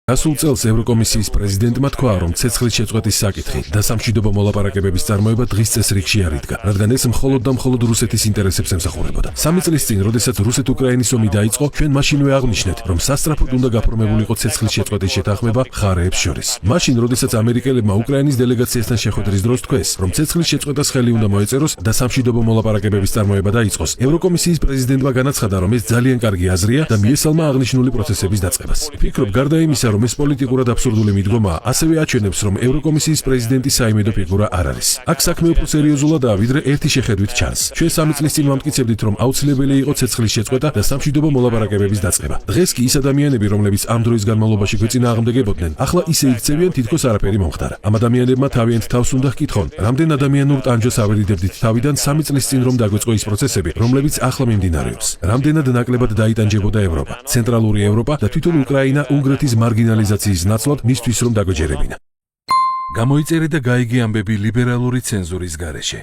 გასულ წელს ევროკომისიის პრეზიდენტმა თქვა, რომ ცეცხლის შეწყვეტის საკითხი და სამშვიდობო მოლაპარაკებების წარმოება დღის წესრიგში არ იდგა, რადგან ეს მხოლოდ და მხოლოდ რუსეთის ინტერესებს ემსახურებოდა. 3 წლის წინ, როდესაც რუსეთ-უკრაინის ომი დაიწყო, ჩვენ მაშინვე აღვნიშნეთ, რომ სასწრაფოდ უნდა გაფორმებულიყო ცეცხლის შეწყვეტის შეთანხმება მხარეებს შორის. მაშინ, როდესაც ამერიკელებმა უკრაინის დელეგაციასთან შეხვედრის დროს თქვეს, რომ ცეცხლის შეწყვეტას ხელი უნდა მოეწეროს და სამშვიდობო მოლაპარაკებების წარმოება დაიწყოს, ევროკომისიის პრეზიდენტმა განაცხადა, რომ ეს ძალიან კარგი აზრია და მიესალმა აღნიშნული პროცესების დაწყებას. ვფიქრობ, გარდა იმისა, რომ ეს პოლიტიკურად აბსურდული მიდგომაა, ასევე აჩვენებს, რომ ევროკომისიის პრეზიდენტი საიმედო ფიგურა არ არის. აქ საქმე უფრო სერიოზულადაა, ვიდრე ერთი შეხედვით ჩანს. ჩვენ 3 წლის წინ ვამტკიცებდით, რომ აუცილებელი იყო ცეცხლის შეწყვეტა და სამშვიდობო მოლაპარაკებების დაწყება. დღეს კი ის ადამიანები, რომლებიც ამ დროის განმავლობაში გვეწინააღმდეგებოდნენ, ახლა ისე იქცევიან, თითქოს არაფერი მომხდარა. ამ ადამიანებმა თავიანთ თავს უნდა ჰკითხონ, რამდენ ადამიანურ ტანჯოს ავერიდებდით თავიდან 3 წლის წინ, რომ დაგვეწყო ის პროცესები, რომლებიც ახლა მიმდინარეობს. რამდენად ნაკლებად დაიტანჯებოდა ევროპა, ცენტრალური ევროპა და თვითონ უკრაინა უნგრეთის მარგინალიზაციის ნაცვლად მისთვის რომ დაგვეჯერებინა. გამოიწერე და გაიგე ამბები ლიბერალური ცენზურის გარეშე.